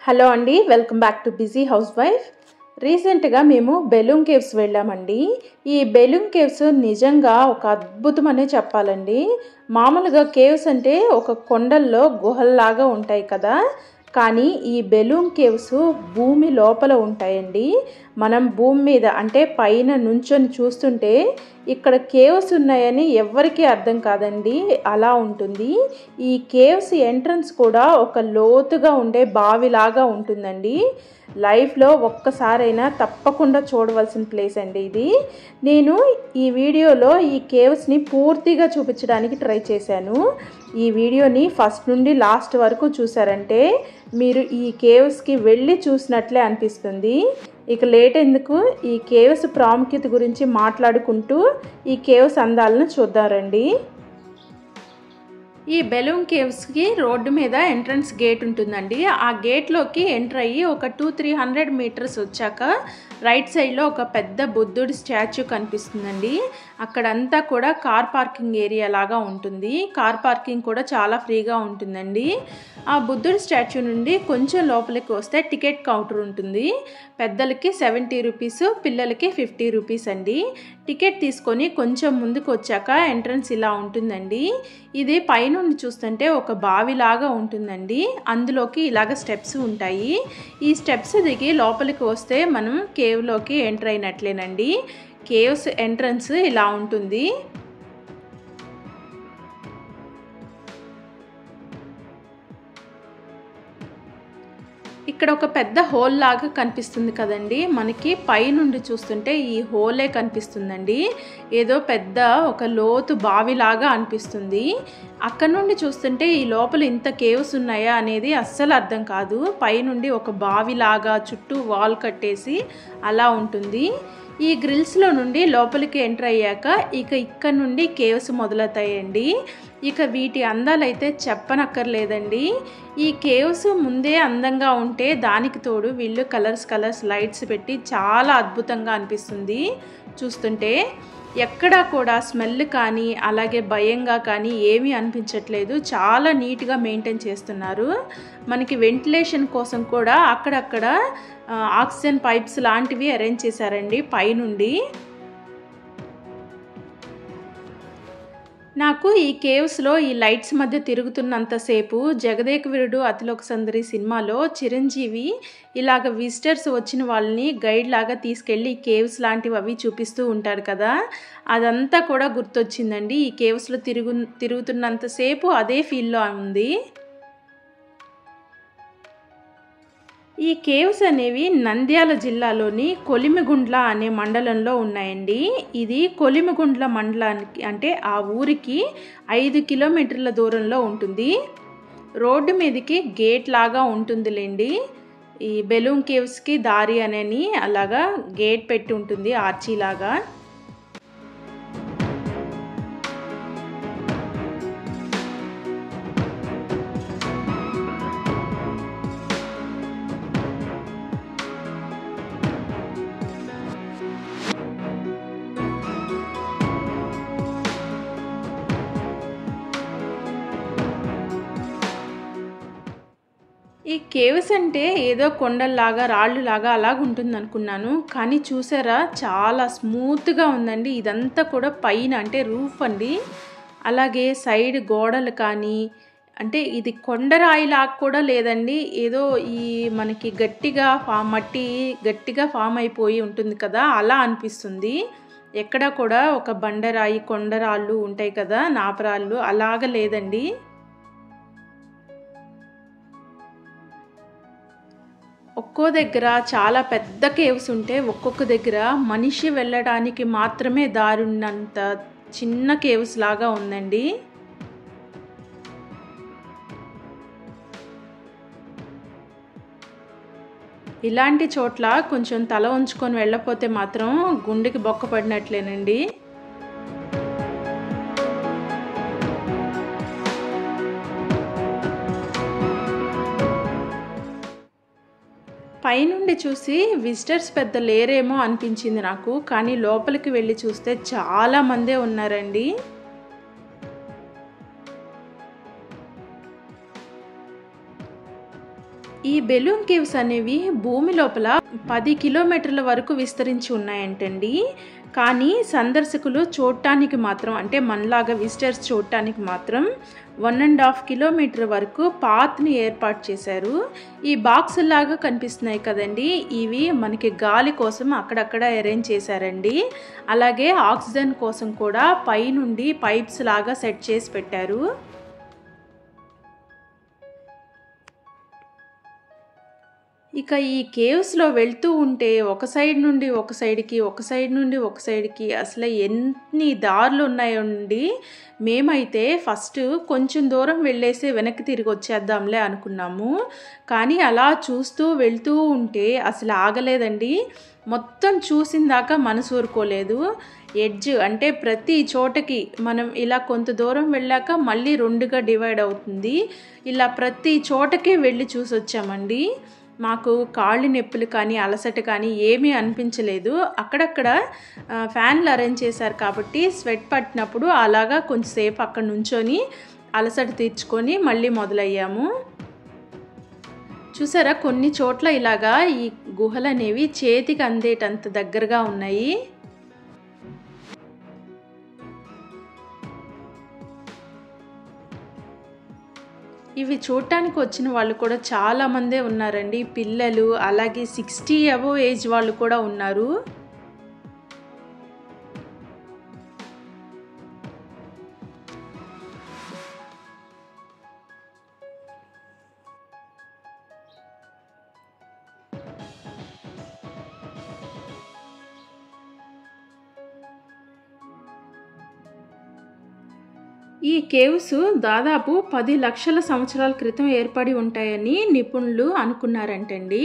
Hello అండి, welcome back to busy house wife. రీసెంట్గా మేము బెలూమ్ కేవ్స్ వెళ్ళామండి. ఈ బెలూమ్ కేవ్స్ నిజంగా ఒక అద్భుతం అనే చెప్పాలండి. మామూలుగా కేవ్స్ అంటే ఒక కొండల్లో గుహల్లాగా ఉంటాయి కదా, కానీ ఈ బెలూమ్ కేవ్స్ భూమి లోపల ఉంటాయండి. మనం భూమి మీద అంటే పైన నుంచొని చూస్తుంటే ఇక్కడ కేవ్స్ ఉన్నాయని ఎవ్వరికీ అర్థం కాదండి, అలా ఉంటుంది. ఈ కేవ్స్ ఎంట్రన్స్ కూడా ఒక లోతుగా ఉండే బావిలాగా ఉంటుందండి. లైఫ్లో ఒక్కసారైనా తప్పకుండా చూడవలసిన ప్లేస్ అండి ఇది. నేను ఈ వీడియోలో ఈ కేవ్స్ని పూర్తిగా చూపించడానికి ట్రై చేశాను. ఈ వీడియోని ఫస్ట్ నుండి లాస్ట్ వరకు చూసారంటే మీరు ఈ కేవ్స్కి వెళ్ళి చూసినట్లే అనిపిస్తుంది. ఇక లేట్ ఎందుకు, ఈ కేవ్స్ ప్రాముఖ్యత గురించి మాట్లాడుకుంటూ ఈ కేవ్స్ అందాలను చూద్దారండి. ఈ బెలూమ్ కేవ్స్కి రోడ్డు మీద ఎంట్రన్స్ గేట్ ఉంటుందండి. ఆ గేట్లోకి ఎంటర్ అయ్యి ఒక 200-300 మీటర్స్ వచ్చాక రైట్ సైడ్లో ఒక పెద్ద బుద్ధుడి స్టాచ్యూ కనిపిస్తుందండి. అక్కడంతా కూడా కార్ పార్కింగ్ ఏరియా లాగా ఉంటుంది. కార్ పార్కింగ్ కూడా చాలా ఫ్రీగా ఉంటుందండి. ఆ బుద్ధుడి స్టాచ్యూ నుండి కొంచెం లోపలికి వస్తే టికెట్ కౌంటర్ ఉంటుంది. పెద్దలకి 70 రూపీస్, పిల్లలకి 50 రూపీస్ అండి. టికెట్ తీసుకొని కొంచెం ముందుకు వచ్చాక ఎంట్రన్స్ ఇలా ఉంటుందండి. ఇది పైనుండి చూస్తుంటే ఒక బావిలాగా ఉంటుందండి. అందులోకి ఇలాగ స్టెప్స్ ఉంటాయి. ఈ స్టెప్స్ దిగి లోపలికి వస్తే మనం కేవ్లోకి ఎంటర్ అయినట్లేనండి. కేవ్స్ ఎంట్రన్స్ ఇలా ఉంటుంది. ఇక్కడ ఒక పెద్ద హోల్ లాగా కనిపిస్తుంది కదండి, మనకి పైనుండి చూస్తుంటే ఈ హోలే కనిపిస్తుందండి. ఏదో పెద్ద ఒక లోతు బావిలాగా అనిపిస్తుంది. అక్కడ నుండి చూస్తుంటే ఈ లోపల ఇంత కేవ్స్ ఉన్నాయా అనేది అస్సలు అర్థం కాదు. పైనుండి ఒక బావిలాగా చుట్టూ వాల్ కట్టేసి అలా ఉంటుంది. ఈ గ్రిల్స్లో నుండి లోపలికి ఎంటర్ అయ్యాక ఇక్కడ నుండి కేవ్స్ మొదలవుతాయండి. ఇక వీటి అందాలైతే చెప్పనక్కర్లేదండి. ఈ కేవ్స్ ముందే అందంగా ఉంటే దానికి తోడు వీళ్ళు కలర్స్ లైట్స్ పెట్టి చాలా అద్భుతంగా అనిపిస్తుంది చూస్తుంటే. ఎక్కడా కూడా స్మెల్ కానీ అలాగే భయంగా కానీ ఏమీ అనిపించట్లేదు. చాలా నీట్గా మెయింటైన్ చేస్తున్నారు. మనకి వెంటిలేషన్ కోసం కూడా అక్కడక్కడ ఆక్సిజన్ పైప్స్ లాంటివి అరేంజ్ చేశారండి పైనుండి. నాకు ఈ కేవ్స్లో ఈ లైట్స్ మధ్య తిరుగుతున్నంతసేపు జగదేక వీరుడు అతిలోక సుందరి సినిమాలో చిరంజీవి ఇలాగ విజిటర్స్ వచ్చిన వాళ్ళని గైడ్ లాగా తీసుకెళ్ళి కేవ్స్ లాంటివి అవి చూపిస్తూ ఉంటారు కదా, అదంతా కూడా గుర్తొచ్చిందండి. ఈ కేవ్స్లో తిరుగుతున్నంతసేపు అదే ఫీల్లో ఉంది. ఈ కేవ్స్ అనేవి నంద్యాల జిల్లాలోని కొలిమిగుండ్ల అనే మండలంలో ఉన్నాయండి. ఇది కొలిమిగుండ్ల మండలానికి అంటే ఆ ఊరికి 5 కిలోమీటర్ల దూరంలో ఉంటుంది. రోడ్డు మీదకి గేట్ లాగా ఉంటుందిలేండి. ఈ బెలూమ్ కేవ్స్కి దారి అని అలాగా గేట్ పెట్టి ఉంటుంది, ఆర్చీ లాగా. ఈ కేవ్స్ అంటే ఏదో కొండల్లాగా రాళ్ళులాగా అలాగ ఉంటుంది అనుకున్నాను, కానీ చూసారా చాలా స్మూత్గా ఉందండి. ఇదంతా కూడా పైన అంటే రూఫ్ అండి. అలాగే సైడ్ గోడలు కానీ అంటే ఇది కొండరాయిలాగా కూడా లేదండి. ఏదో ఈ మనకి మట్టి గట్టిగా ఫామ్ అయిపోయి ఉంటుంది కదా, అలా అనిపిస్తుంది. ఎక్కడ కూడా ఒక బండరాయి కొండరాళ్ళు ఉంటాయి కదా, నాపరాళ్ళు, అలాగ లేదండి. ఒక్కో దగ్గర చాలా పెద్ద కేవ్స్ ఉంటే ఒక్కొక్క దగ్గర మనిషి వెళ్ళడానికి మాత్రమే దారి ఉన్నంత చిన్న కేవ్స్ లాగా ఉందండి. ఇలాంటి చోట్ల కొంచెం తల ఉంచుకొని వెళ్ళకపోతే మాత్రం గుండెకి బొక్క పడినట్లేనండి. పైనుండి చూసి విజిటర్స్ పెద్ద లేరేమో అనిపించింది నాకు, కానీ లోపలికి వెళ్ళి చూస్తే చాలా మందే ఉన్నారండి. ఈ ఈ బెలూన్ కేవ్స్ అనేవి భూమి లోపల 10 కిలోమీటర్ల వరకు విస్తరించి ఉన్నాయంటండి. కానీ సందర్శకులు చూడటానికి మాత్రం, అంటే మనలాగా విజిటర్స్ చూడటానికి మాత్రం 1.5 కిలోమీటర్ వరకు పాత్ని ఏర్పాటు చేశారు. ఈ బాక్స్ లాగా కనిపిస్తున్నాయి కదండి, ఇవి మనకి గాలి కోసం అక్కడక్కడ అరేంజ్ చేశారండి. అలాగే ఆక్సిజన్ కోసం కూడా పైనుండి పైప్స్ లాగా సెట్ చేసి పెట్టారు. ఇక ఈ కేవ్స్లో వెళ్తూ ఉంటే ఒక సైడ్ నుండి ఒక సైడ్కి, ఒక సైడ్ నుండి ఒక సైడ్కి అసలు ఎన్ని దారులు ఉన్నాయండి. మేమైతే ఫస్ట్ కొంచెం దూరం వెళ్ళేసి వెనక్కి తిరిగి వచ్చేద్దాంలే అనుకున్నాము. కానీ అలా చూస్తూ వెళ్తూ ఉంటే అసలు ఆగలేదండి. మొత్తం చూసిన దాకా మనసు ఊరుకోలేదు. ఎడ్జ్ అంటే ప్రతి చోటకి మనం ఇలా కొంత దూరం వెళ్ళాక మళ్ళీ 2గా డివైడ్ అవుతుంది. ఇలా ప్రతి చోటకి వెళ్ళి చూసి వచ్చామండి. మాకు కాళ్ళు నొప్పులు కానీ అలసట కానీ ఏమీ అనిపించలేదు. అక్కడక్కడ ఫ్యాన్లు అరేంజ్ చేశారు కాబట్టి స్వెట్ పట్టినప్పుడు అలాగా కొంచెంసేపు అక్కడ నుంచొని అలసట తీర్చుకొని మళ్ళీ మొదలయ్యాము. చూసారా, కొన్ని చోట్ల ఇలాగా ఈ గుహలు అనేవి చేతికి అందేటంత దగ్గరగా ఉన్నాయి. ఇవి చూడటానికి వచ్చిన వాళ్ళు కూడా చాలామందే ఉన్నారండి. పిల్లలు, అలాగే 60 అబోవ్ ఏజ్ వాళ్ళు కూడా ఉన్నారు. ఈ కేవ్స్ దాదాపు 10 లక్షల సంవత్సరాల క్రితం ఏర్పడి ఉంటాయని నిపుణులు అనుకున్నారంటండి.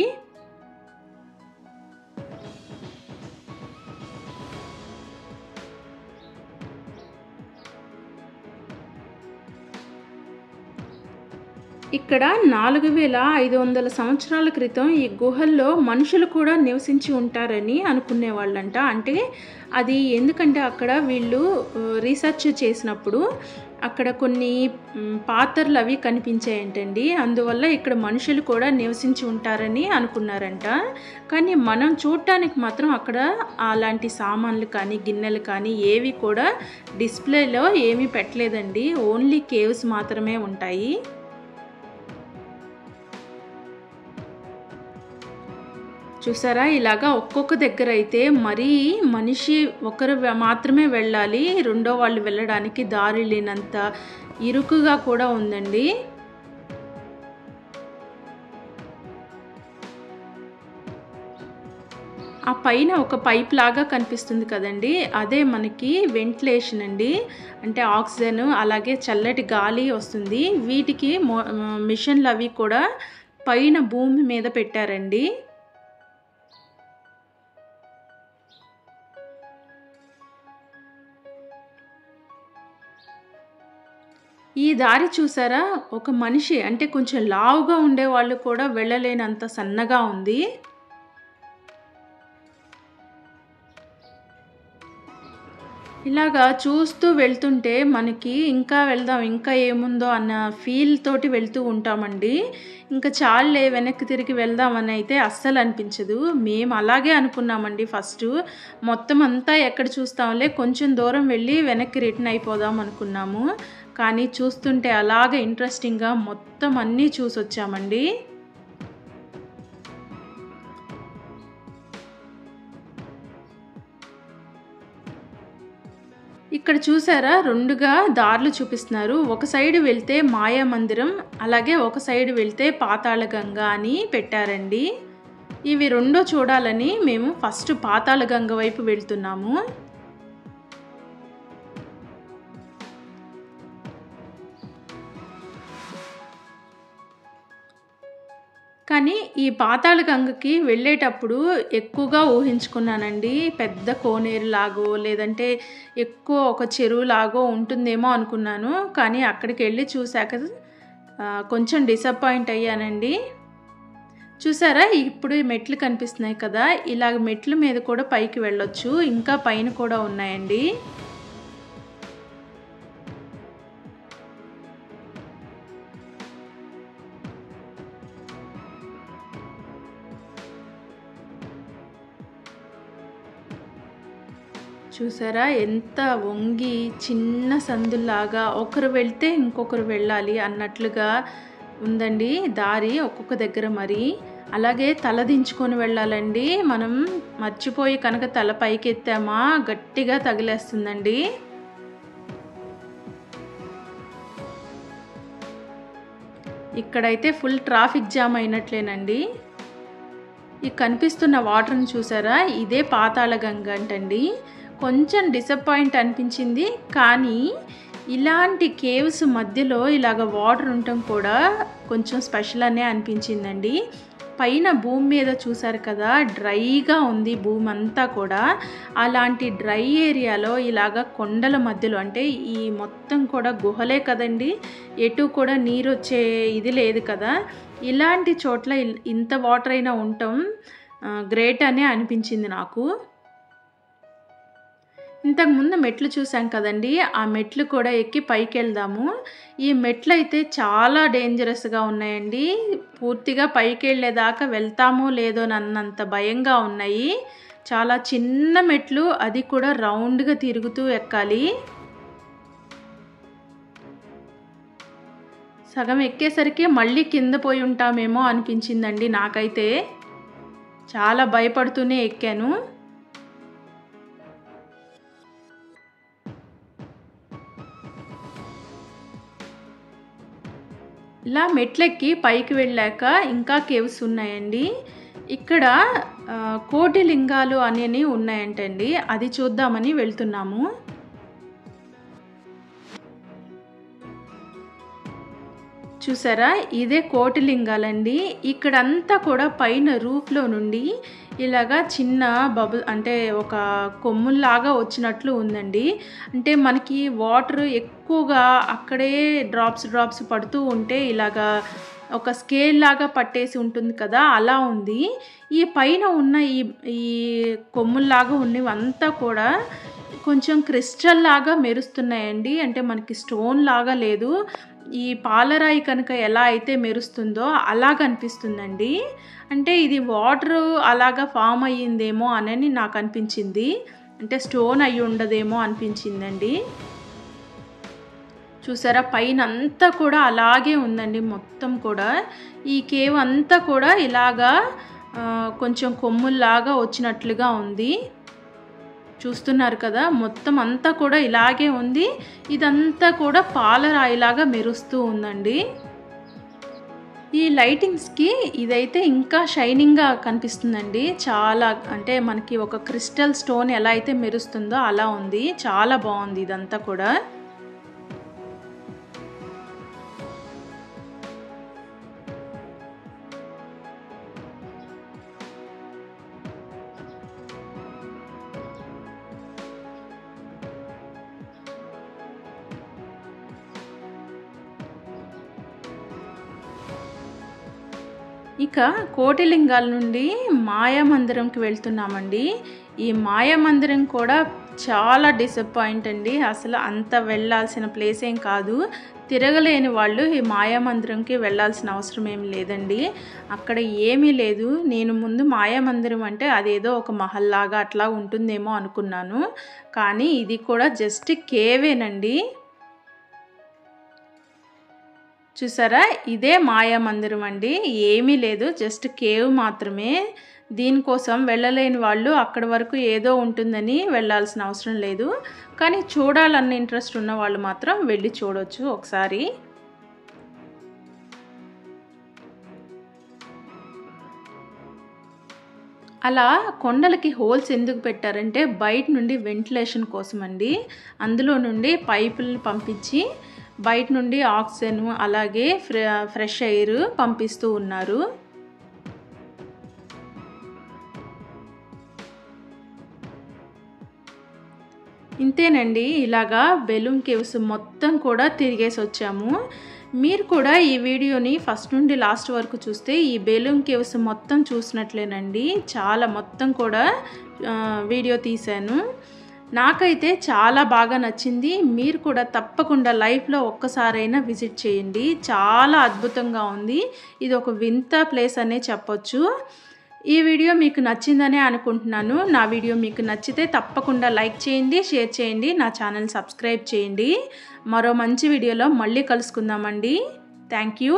ఇక్కడ 4500 సంవత్సరాల క్రితం ఈ గుహల్లో మనుషులు కూడా నివసించి ఉంటారని అనుకునేవాళ్ళంట. అంటే అది ఎందుకంటే అక్కడ వీళ్ళు రీసెర్చ్ చేసినప్పుడు అక్కడ కొన్ని పాత్రలు అవి కనిపించాయంటండి. అందువల్ల ఇక్కడ మనుషులు కూడా నివసించి ఉంటారని అనుకున్నారంట. కానీ మనం చూడటానికి మాత్రం అక్కడ అలాంటి సామాన్లు కానీ గిన్నెలు కానీ ఏవి కూడా డిస్ప్లేలో ఏమీ పెట్టలేదండి. ఓన్లీ కేవ్స్ మాత్రమే ఉంటాయి. చూసారా, ఇలాగా ఒక్కొక్క దగ్గర అయితే మరీ మనిషి ఒకరు మాత్రమే వెళ్ళాలి, రెండో వాళ్ళు వెళ్ళడానికి దారి లేనంత ఇరుకుగా కూడా ఉందండి. ఆ పైన ఒక పైప్ లాగా కనిపిస్తుంది కదండి, అదే మనకి వెంటిలేషన్ అండి. అంటే ఆక్సిజన్ అలాగే చల్లటి గాలి వస్తుంది. వీటికి మిషన్లు అవి కూడా పైన భూమి మీద పెట్టారండి. ఈ దారి చూసారా, ఒక మనిషి అంటే కొంచెం లావుగా ఉండేవాళ్ళు కూడా వెళ్ళలేనంత సన్నగా ఉంది. ఇలాగా చూస్తూ వెళ్తుంటే మనకి ఇంకా వెళ్దాం, ఇంకా ఏముందో అన్న ఫీల్ తోటి వెళ్తూ ఉంటామండి. ఇంకా చాలులే వెనక్కి తిరిగి వెళ్దామని అయితే అస్సలు అనిపించదు. మేము అలాగే అనుకున్నామండి ఫస్ట్. మొత్తం అంతా ఎక్కడ చూస్తాంలే, కొంచెం దూరం వెళ్ళి వెనక్కి రిటర్న్ అయిపోదాం అనుకున్నాము. కానీ చూస్తుంటే అలాగే ఇంట్రెస్టింగ్గా మొత్తం అన్నీ చూసి వచ్చామండి. ఇక్కడ చూసారా, 2గా దారులు చూపిస్తున్నారు. ఒక సైడ్ వెళ్తే మాయా మందిరం, అలాగే ఒక సైడ్ వెళ్తే పాతాళ గంగ అని పెట్టారండి. ఇవి రెండో చూడాలని మేము ఫస్ట్ పాతాళ గంగ వైపు వెళ్తున్నాము. కానీ ఈ పాతాళ గంగకి వెళ్ళేటప్పుడు ఎక్కువగా ఊహించుకున్నానండి. పెద్ద కోనేరు లాగో లేదంటే ఎక్కువ ఒక చెరువు లాగో ఉంటుందేమో అనుకున్నాను. కానీ అక్కడికి వెళ్ళి చూశాక కొంచెం డిసప్పాయింట్ అయ్యానండి. చూసారా, ఇప్పుడు మెట్లు కనిపిస్తున్నాయి కదా, ఇలాగ మెట్ల మీద కూడా పైకి వెళ్ళొచ్చు. ఇంకా పైన కూడా ఉన్నాయండి. చూసారా ఎంత వంగి చిన్న సందులాగా ఒకరు వెళ్తే ఇంకొకరు వెళ్ళాలి అన్నట్లుగా ఉందండి దారి ఒక్కొక్క దగ్గర. మరి అలాగే తల దించుకొని వెళ్ళాలండి. మనం మర్చిపోయి కనుక తల పైకి ఎత్తామా గట్టిగా తగిలేస్తుందండి. ఇక్కడైతే ఫుల్ ట్రాఫిక్ జామ్ అయినట్లేనండి. ఈ కనిపిస్తున్న వాటర్ని చూసారా, ఇదే పాతాళగంగ అంటండి. కొంచెం డిసప్పాయింట్ అనిపించింది, కానీ ఇలాంటి కేవ్స్ మధ్యలో ఇలాగ వాటర్ ఉండటం కూడా కొంచెం స్పెషల్ అనే అనిపించిందండి. పైన భూమి మీద చూసారు కదా, డ్రైగా ఉంది భూమి అంతా కూడా. అలాంటి డ్రై ఏరియాలో ఇలాగ కొండల మధ్యలో, అంటే ఈ మొత్తం కూడా గుహలే కదండి, ఎటు కూడా నీరు వచ్చే ఇది లేదు కదా, ఇలాంటి చోట్ల ఇంత వాటర్ అయినా ఉండటం గ్రేట్ అనే అనిపించింది నాకు. ఇంతకుముందు మెట్లు చూసాం కదండి, ఆ మెట్లు కూడా ఎక్కి పైకి వెళ్దాము. ఈ మెట్లు అయితే చాలా డేంజరస్గా ఉన్నాయండి. పూర్తిగా పైకి వెళ్ళేదాకా వెళ్తామో లేదో అన్నంత భయంగా ఉన్నాయి. చాలా చిన్న మెట్లు, అది కూడా రౌండ్గా తిరుగుతూ ఎక్కాలి. సగం ఎక్కేసరికి మళ్ళీ కింద పోయి ఉంటామేమో అనిపించిందండి నాకైతే. చాలా భయపడుతూనే ఎక్కాను. ఇలా మెట్లెక్కి పైకి వెళ్ళాక ఇంకా కేవ్స్ ఉన్నాయండి. ఇక్కడ కోటి లింగాలు అనేవి ఉన్నాయంటండి, అది చూద్దామని వెళ్తున్నాము. చూసారా, ఇదే కోటి లింగాలండి. ఇక్కడంతా కూడా పైన రూఫ్లో నుండి ఇలాగా చిన్న బబుల్, అంటే ఒక కొమ్ముల్లాగా వచ్చినట్లు ఉందండి. అంటే మనకి వాటర్ ఎక్కువగా అక్కడే డ్రాప్స్ పడుతూ ఉంటే ఇలాగా ఒక స్కేల్ లాగా పట్టేసి ఉంటుంది కదా, అలా ఉంది. ఈ పైన ఉన్న ఈ కొమ్ముల్లాగా ఉన్నవంతా కూడా కొంచెం క్రిస్టల్ లాగా మెరుస్తున్నాయండి. అంటే మనకి స్టోన్ లాగా లేదు, ఈ పాలరాయి కనుక ఎలా అయితే మెరుస్తుందో అలా కనిపిస్తుందండి. అంటే ఇది వాటర్ అలాగా ఫామ్ అయ్యిందేమో అని నాకు అనిపించింది. అంటే స్టోన్ అయ్యి ఉండదేమో అనిపించిందండి. చూసారా, పైన అంతా కూడా అలాగే ఉందండి మొత్తం కూడా. ఈ కేవ్ అంతా కూడా ఇలాగా కొంచెం కొమ్ముల్లాగా వచ్చినట్లుగా ఉంది. చూస్తున్నారు కదా, మొత్తం అంతా కూడా ఇలాగే ఉంది. ఇదంతా కూడా పాలరాయిలాగా మెరుస్తూ ఉందండి. ఈ లైటింగ్స్కి ఇదైతే ఇంకా షైనింగ్గా కనిపిస్తుందండి. చాలా, అంటే మనకి ఒక క్రిస్టల్ స్టోన్ ఎలా అయితే మెరుస్తుందో అలా ఉంది. చాలా బాగుంది ఇదంతా కూడా. ఇక కోటిలింగాల నుండి మాయామందిరంకి వెళ్తున్నామండి. ఈ మాయామందిరం కూడా చాలా డిసప్పాయింట్ అండి. అసలు అంత వెళ్ళాల్సిన ప్లేస్ ఏం కాదు. తిరగలేని వాళ్ళు ఈ మాయామందిరంకి వెళ్ళాల్సిన అవసరం ఏమి లేదండి. అక్కడ ఏమీ లేదు. నేను ముందు మాయామందిరం అంటే అదేదో ఒక మహల్లాగా అట్లా ఉంటుందేమో అనుకున్నాను, కానీ ఇది కూడా జస్ట్ కేవేనండి. చూసారా, ఇదే మాయామందిరం అండి. ఏమీ లేదు, జస్ట్ కేవ్ మాత్రమే. దీనికోసం వెళ్ళలేని వాళ్ళు అక్కడి వరకు ఏదో ఉంటుందని వెళ్ళాల్సిన అవసరం లేదు, కానీ చూడాలన్న ఇంట్రెస్ట్ ఉన్న వాళ్ళు మాత్రం వెళ్ళి చూడొచ్చు ఒకసారి. అలా కొండలకి హోల్స్ ఎందుకు పెట్టారంటే బయట నుండి వెంటిలేషన్ కోసం అండి. అందులో నుండి పైపులను పంపించి బయట నుండి ఆక్సిజన్ అలాగే ఫ్రెష్ ఎయిర్ పంపిస్తూ ఉన్నారు. ఇంతేనండి, ఇలాగా బెలూమ్ కేవ్స్ మొత్తం కూడా తిరిగేసి వచ్చాము. మీరు కూడా ఈ వీడియోని ఫస్ట్ నుండి లాస్ట్ వరకు చూస్తే ఈ బెలూమ్ కేవ్స్ మొత్తం చూసినట్లేనండి. చాలా మొత్తం కూడా వీడియో తీశాను. నాకైతే చాలా బాగా నచ్చింది. మీరు కూడా తప్పకుండా లైఫ్లో ఒక్కసారైనా విజిట్ చేయండి. చాలా అద్భుతంగా ఉంది. ఇది ఒక వింత ప్లేస్ అనే చెప్పొచ్చు. ఈ వీడియో మీకు నచ్చిందనే అనుకుంటున్నాను. నా వీడియో మీకు నచ్చితే తప్పకుండా లైక్ చేయండి, షేర్ చేయండి, నా ఛానల్ సబ్స్క్రైబ్ చేయండి. మరో మంచి వీడియోలో మళ్ళీ కలుసుకుందామండి. Thank you.